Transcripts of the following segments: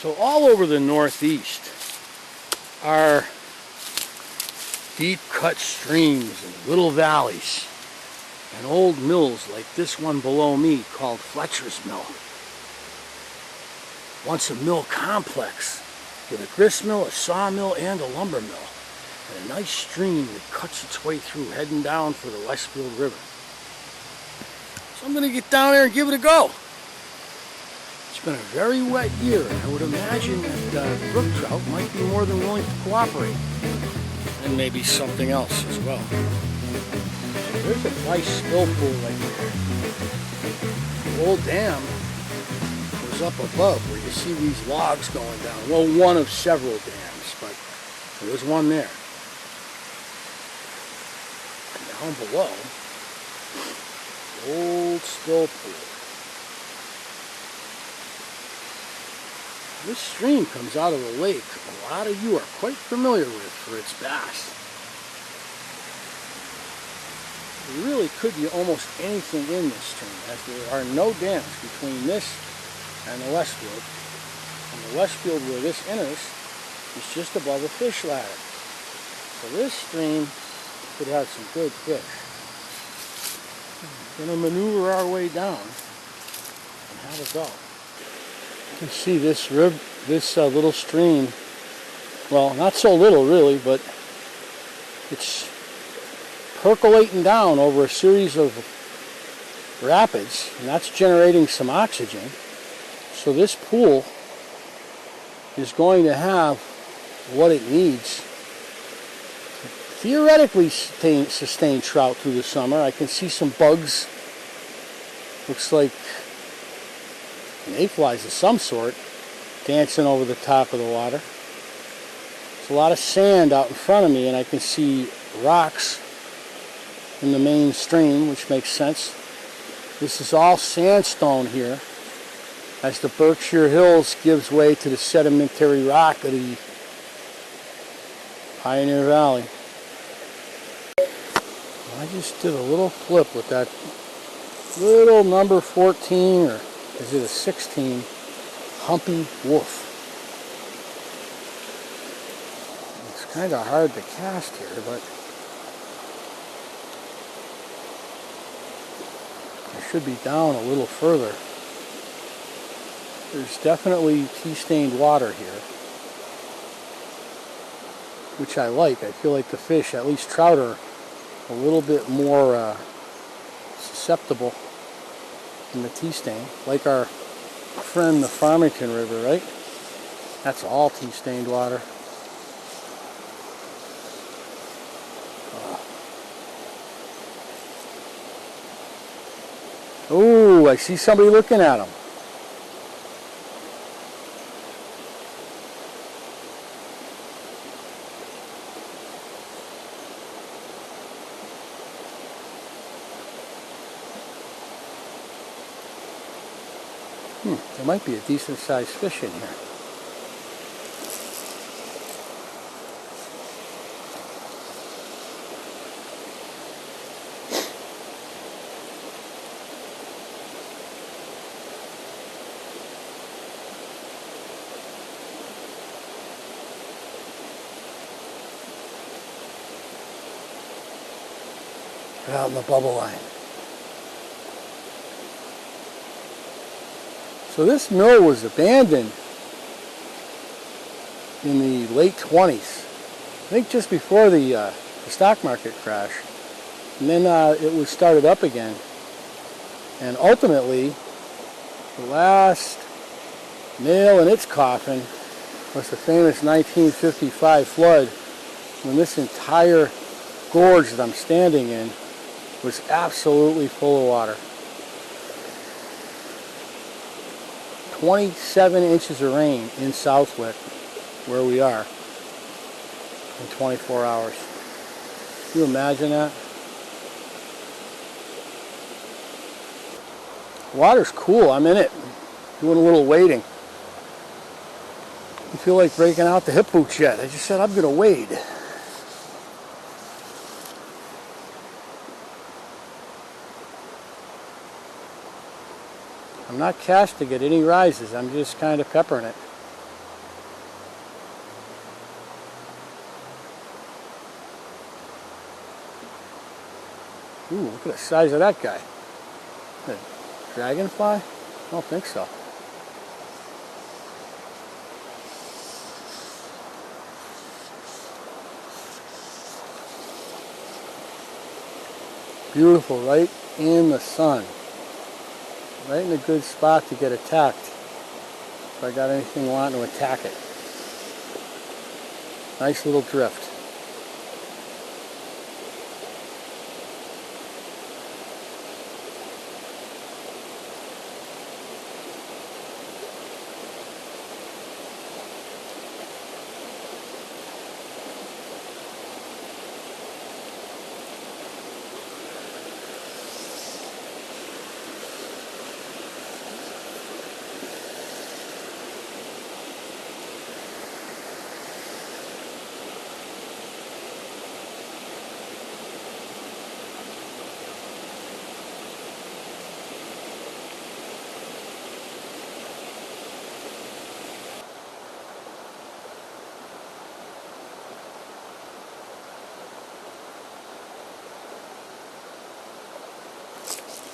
So all over the Northeast are deep cut streams and little valleys and old mills like this one below me called Fletcher's Mill. Once a mill complex with a grist mill, a sawmill, and a lumber mill, and a nice stream that cuts its way through heading down for the Westfield River. So I'm going to get down there and give it a go. It's been a very wet year, and I would imagine that brook trout might be more than willing to cooperate. And maybe something else as well. There's a nice spill pool right there. The old dam was up above where you see these logs going down. Well, one of several dams, but there was one there. And down below, old spill pool. This stream comes out of a lake a lot of you are quite familiar with for its bass. There really could be almost anything in this stream, as there are no dams between this and the Westfield. And the Westfield where this enters is just above a fish ladder. So this stream could have some good fish. We're going to maneuver our way down and have a go. You can see this little stream, well, not so little really, but it's percolating down over a series of rapids, and that's generating some oxygen. So this pool is going to have what it needs to theoretically sustain trout through the summer. I can see some bugs. Looks like mayflies of some sort dancing over the top of the water. There's a lot of sand out in front of me, and I can see rocks in the main stream, which makes sense. This is all sandstone here as the Berkshire Hills gives way to the sedimentary rock of the Pioneer Valley. I just did a little flip with that little number 14, or is it a 16, humpy wolf. It's kind of hard to cast here, but I should be down a little further. There's definitely tea-stained water here, which I like. I feel like the fish, at least trout, are a little bit more susceptible in the tea stain, like our friend the Farmington River, right? That's all tea-stained water. Oh, I see somebody looking at them. There might be a decent sized fish in here. Get out in the bubble line. So this mill was abandoned in the late 20s, I think just before the stock market crash. And then it was started up again. And ultimately, the last nail in its coffin was the famous 1955 flood, when this entire gorge that I'm standing in was absolutely full of water. 27 inches of rain in Southwick, where we are, in 24 hours. Can you imagine that? Water's cool. I'm in it, doing a little wading. I feel like breaking out the hip boots yet. I just said I'm going to wade. I'm not casting at any rises. I'm just kind of peppering it. Ooh, look at the size of that guy. A dragonfly? I don't think so. Beautiful, right in the sun. Right in a good spot to get attacked. If I got anything wanting to attack it. Nice little drift.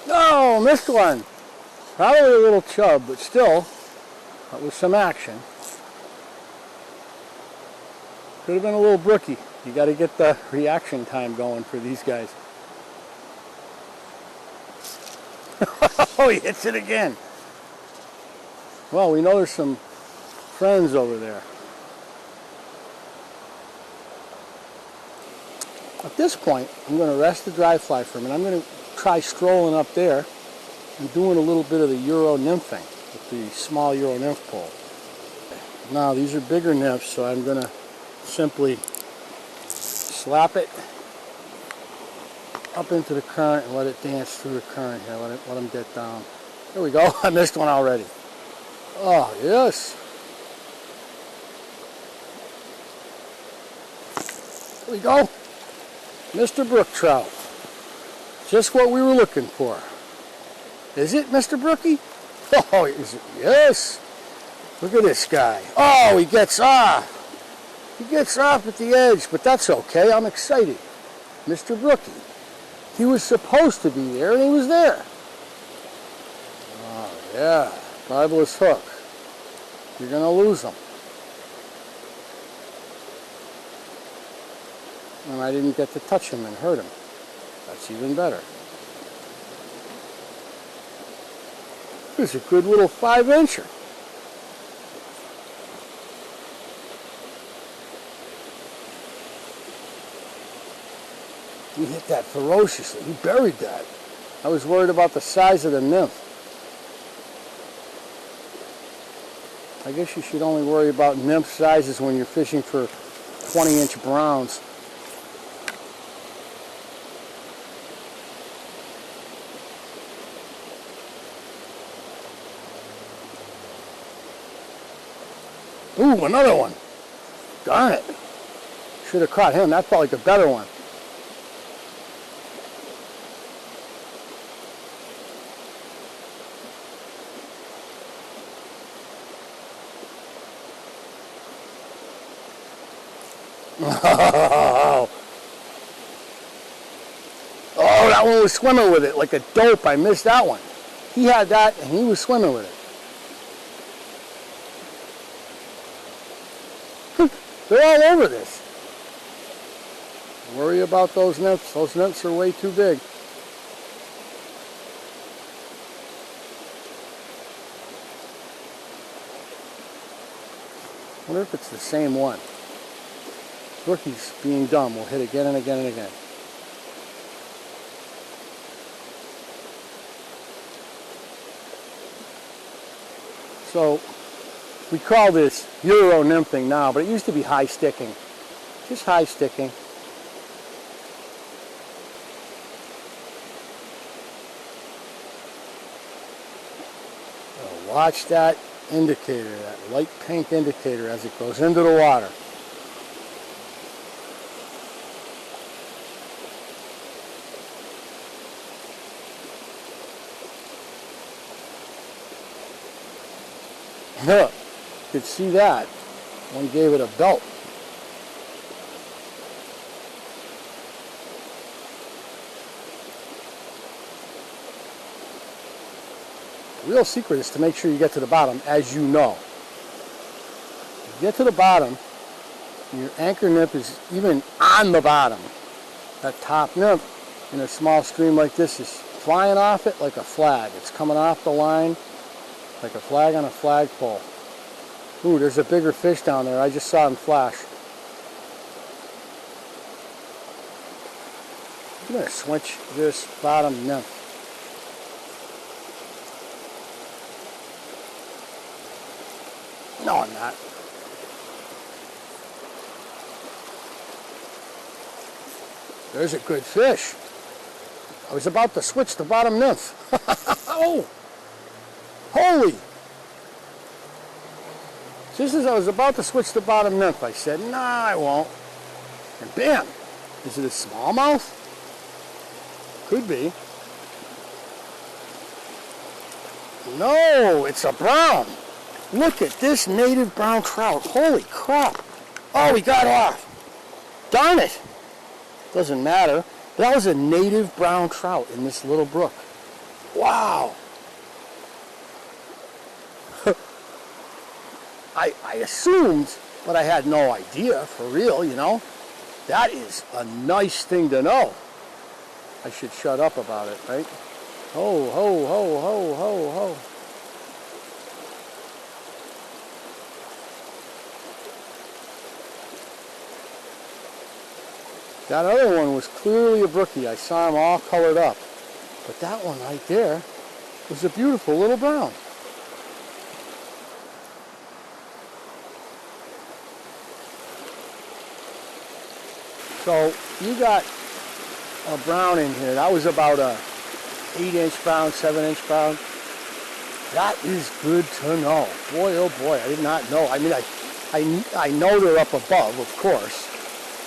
No, missed one. Probably a little chub, but still, with some action. Could have been a little brookie. You got to get the reaction time going for these guys. Oh, he hits it again. Well, we know there's some friends over there. At this point, I'm going to rest the dry fly for a minute. I'm going to try strolling up there and doing a little bit of the Euro nymphing with the small Euro nymph pole. Now, these are bigger nymphs, so I'm going to simply slap it up into the current and let it dance through the current here. Let them get down. There we go. I missed one already. Oh, yes. There we go. Mr. Brook Trout. Just what we were looking for. Is it, Mr. Brookie? Oh, is it? Yes. Look at this guy. Oh, he gets off. He gets off at the edge, but that's okay. I'm excited. Mr. Brookie. He was supposed to be there, and he was there. Oh, yeah. Fabulous hook. You're going to lose him. And I didn't get to touch him and hurt him. That's even better. This is a good little 5-incher. He hit that ferociously. He buried that. I was worried about the size of the nymph. I guess you should only worry about nymph sizes when you're fishing for 20-inch browns. Ooh, another one. Darn it. Should have caught him. That felt like a better one. Oh, that one was swimming with it like a dope. I missed that one. He had that and he was swimming with it. They're all over this. Worry about those nymphs. Those nymphs are way too big. I wonder if it's the same one. Rookie's being dumb. We'll hit again and again and again. So, we call this Euro nymphing now, but it used to be high sticking. Just high sticking. Now watch that indicator, that light pink indicator as it goes into the water. Look, you could see that. One gave it a belt. The real secret is to make sure you get to the bottom, as you know. If you get to the bottom, your anchor nymph is even on the bottom. That top nymph in a small stream like this is flying off it like a flag. It's coming off the line like a flag on a flagpole. Ooh, there's a bigger fish down there. I just saw him flash. I'm going to switch this bottom nymph. No, I'm not. There's a good fish. I was about to switch the bottom nymph. Oh! Holy! Just as I was about to switch the bottom nymph, I said, nah, I won't. And bam! Is it a smallmouth? Could be. No, it's a brown. Look at this native brown trout. Holy crap. Oh, he got off. Darn it. Doesn't matter. That was a native brown trout in this little brook. Wow. I assumed, but I had no idea, for real, you know. That is a nice thing to know. I should shut up about it, right? Ho, ho, ho, ho, ho, ho. That other one was clearly a brookie. I saw them all colored up. But that one right there was a beautiful little brown. So you got a brown in here. That was about a 8-inch brown, 7-inch brown. That is good to know. Boy, oh boy, I did not know. I mean, I know they're up above, of course.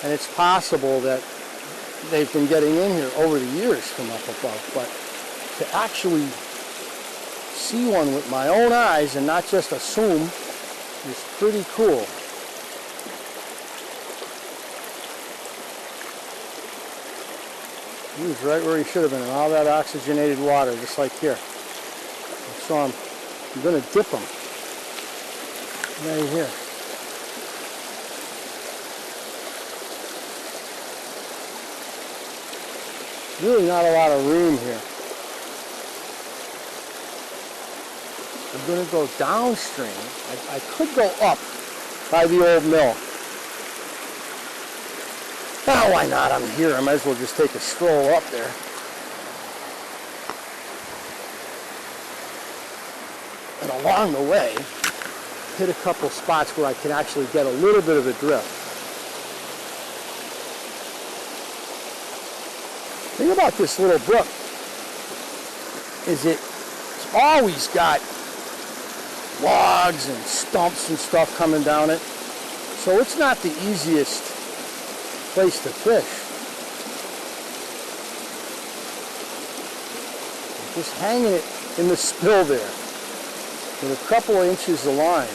And it's possible that they've been getting in here over the years from up above. But to actually see one with my own eyes and not just assume is pretty cool. He was right where he should have been in all that oxygenated water, just like here. So I'm going to dip him right here. Really not a lot of room here. I'm going to go downstream. I could go up by the old mill. Oh, why not? I'm here. I might as well just take a stroll up there. And along the way, hit a couple spots where I can actually get a little bit of a drift. The thing about this little brook is it's always got logs and stumps and stuff coming down it. So it's not the easiest place to fish. Just hanging it in the spill there with a couple of inches of line.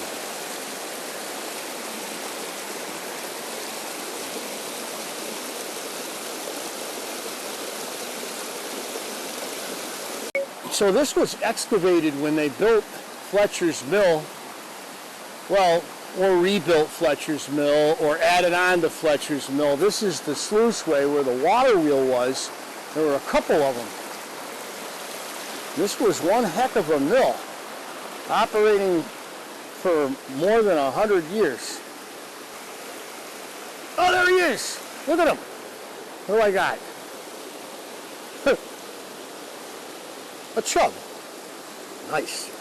So this was excavated when they built Fletcher's mill. Well, or rebuilt Fletcher's mill, or added on to Fletcher's mill. This is the sluiceway where the water wheel was. There were a couple of them. This was one heck of a mill, operating for more than 100 years. Oh, there he is! Look at him! What do I got? A chub. Nice.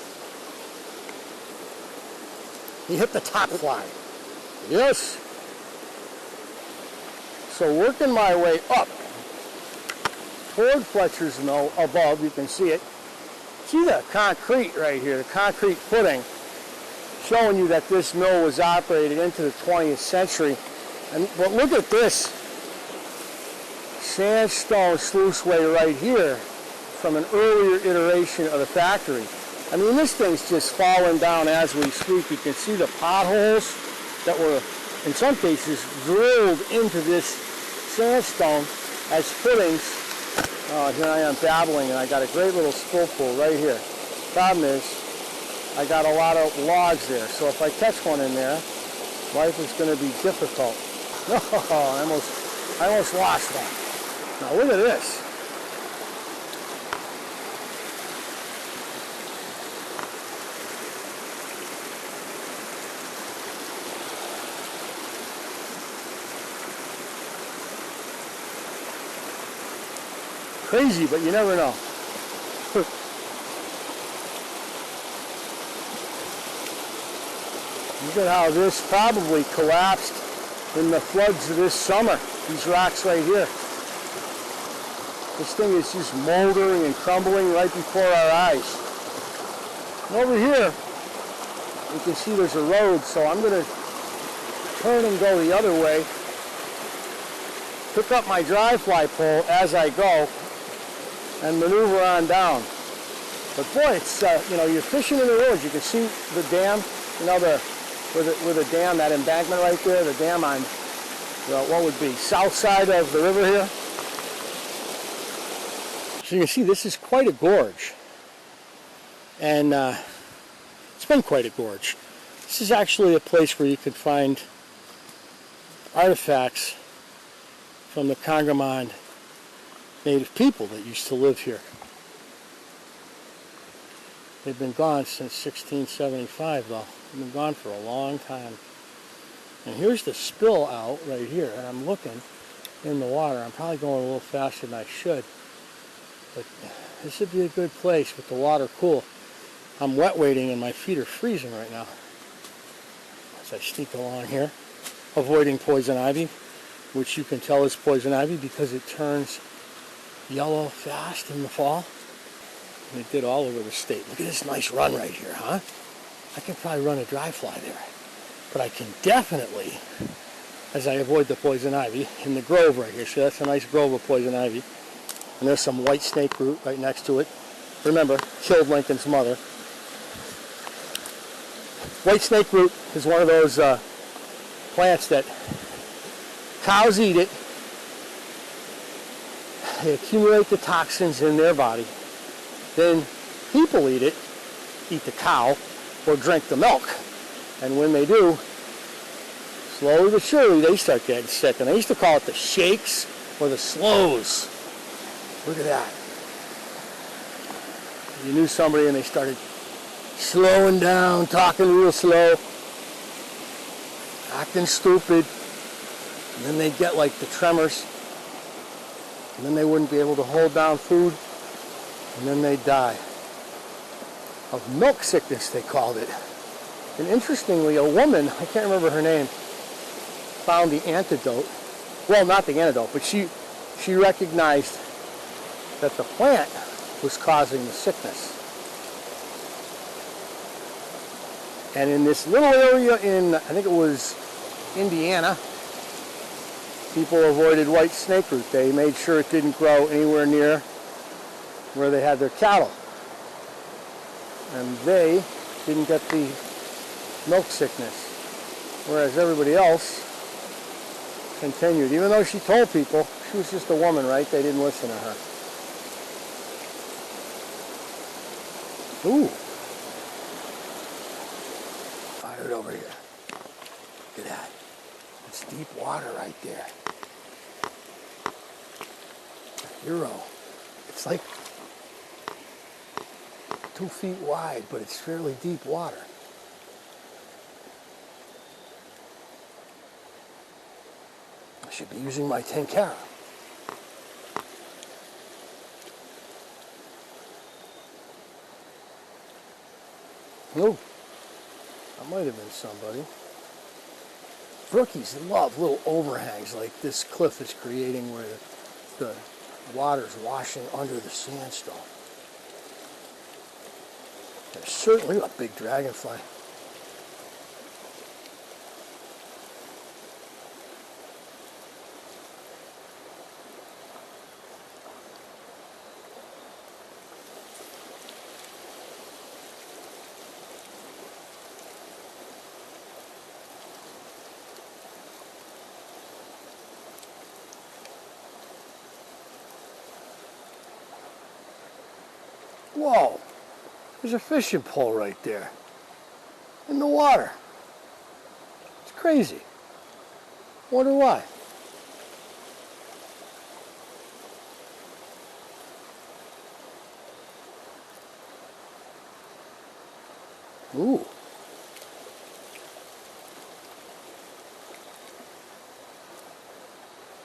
He hit the top fly. Yes. So working my way up toward Fletcher's mill above, you can see it. See the concrete right here, the concrete footing, showing you that this mill was operated into the 20th century. But look at this sandstone sluiceway right here from an earlier iteration of the factory. I mean, this thing's just falling down as we speak. You can see the potholes that were, in some cases, drilled into this sandstone as footings. Oh, here I am babbling, and I got a great little spool pool right here. Problem is, I got a lot of logs there, so if I catch one in there, life is going to be difficult. Oh, I almost lost one. Now look at this. Crazy, but you never know. Look at how this probably collapsed in the floods of this summer. These rocks right here. This thing is just moldering and crumbling right before our eyes. And over here, you can see there's a road, so I'm going to turn and go the other way. Pick up my dry fly pole as I go and maneuver on down. But boy, it's, you know, you're fishing in the woods. You can see the dam, you know, where the dam, that embankment right there, the dam on, well, what would be, south side of the river here. So you can see this is quite a gorge. And it's been quite a gorge. This is actually a place where you could find artifacts from the Congamon native people that used to live here. They've been gone since 1675 though. They've been gone for a long time. And here's the spill out right here, and I'm looking in the water. I'm probably going a little faster than I should, but this would be a good place with the water cool. I'm wet wading and my feet are freezing right now as I sneak along here, avoiding poison ivy, which you can tell is poison ivy because it turns yellow fast in the fall. And it did all over the state. Look at this nice run right here, huh? I can probably run a dry fly there. But I can definitely, as I avoid the poison ivy, in the grove right here. See, that's a nice grove of poison ivy. And there's some white snake root right next to it. Remember, killed Lincoln's mother. White snake root is one of those plants that cows eat it. They accumulate the toxins in their body. Then people eat it, eat the cow, or drink the milk. And when they do, slowly but surely, they start getting sick. And I used to call it the shakes or the slows. Look at that. You knew somebody and they started slowing down, talking real slow, acting stupid. And then they'd get like the tremors. And then they wouldn't be able to hold down food. And then they'd die. Of milk sickness, they called it. And interestingly, a woman, I can't remember her name, found the antidote. Well, not the antidote, but she recognized that the plant was causing the sickness. And in this little area in, I think it was Indiana, people avoided white snake root. They made sure it didn't grow anywhere near where they had their cattle. And they didn't get the milk sickness. Whereas everybody else continued. Even though she told people, she was just a woman, right? They didn't listen to her. Ooh. Fired over here. Look at that. It's deep water right there. A hero. It's like 2 feet wide, but it's fairly deep water. I should be using my tenkara. Oh, that might have been somebody. Brookies love little overhangs like this cliff is creating where the water's washing under the sandstone. There's certainly a big dragonfly. Whoa! There's a fishing pole right there in the water. It's crazy. Wonder why. Ooh.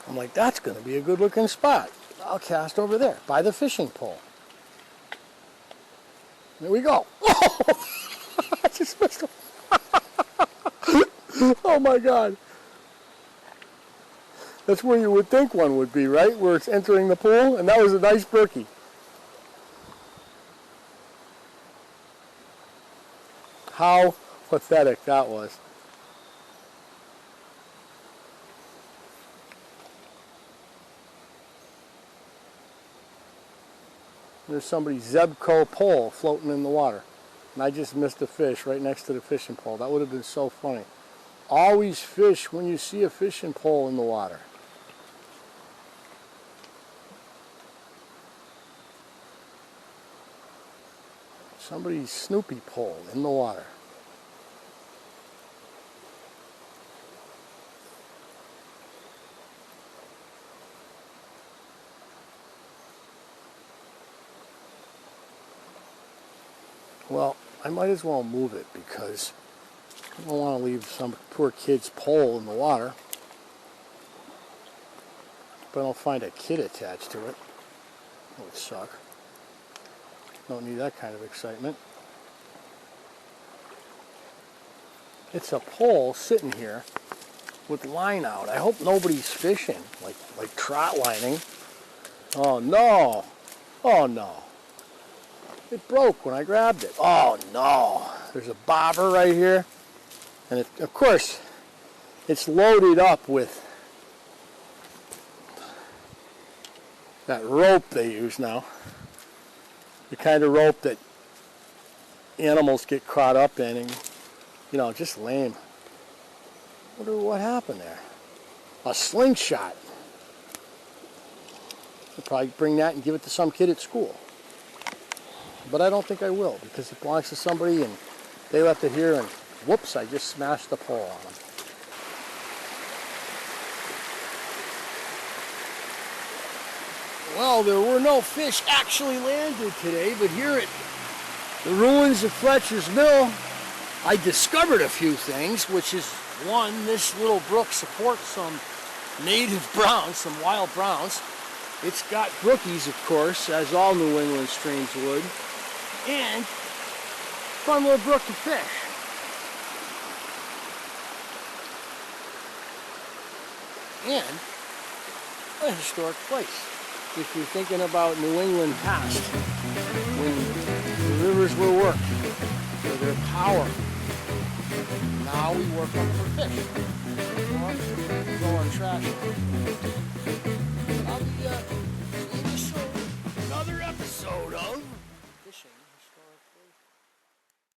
I'm like, that's going to be a good looking spot. I'll cast over there by the fishing pole. There we go. Oh, I just missed him. Oh my God. That's where you would think one would be, right? Where it's entering the pool, and that was a nice brookie. How pathetic that was. There's somebody's Zebco pole floating in the water. And I just missed a fish right next to the fishing pole. That would have been so funny. Always fish when you see a fishing pole in the water. Somebody's Snoopy pole in the water. Well, I might as well move it because I don't want to leave some poor kid's pole in the water. But I don't find a kid attached to it. That would suck. Don't need that kind of excitement. It's a pole sitting here with line out. I hope nobody's fishing, like trout lining. Oh no! Oh no! It broke when I grabbed it. Oh no! There's a bobber right here, and of course, it's loaded up with that rope they use now. The kind of rope that animals get caught up in, and you know, just lame. Wonder what happened there. A slingshot. I'll probably bring that and give it to some kid at school. But I don't think I will, because it belongs to somebody and they left it here, and whoops, I just smashed the pole on them. Well, there were no fish actually landed today, but here at the ruins of Fletcher's Mill, I discovered a few things, which is, one, this little brook supports some native browns, some wild browns. It's got brookies, of course, as all New England streams would, and fun little brook to fish. And a historic place. If you're thinking about New England past, when the rivers were worked for their power, now we work them for fish. Or go on trash.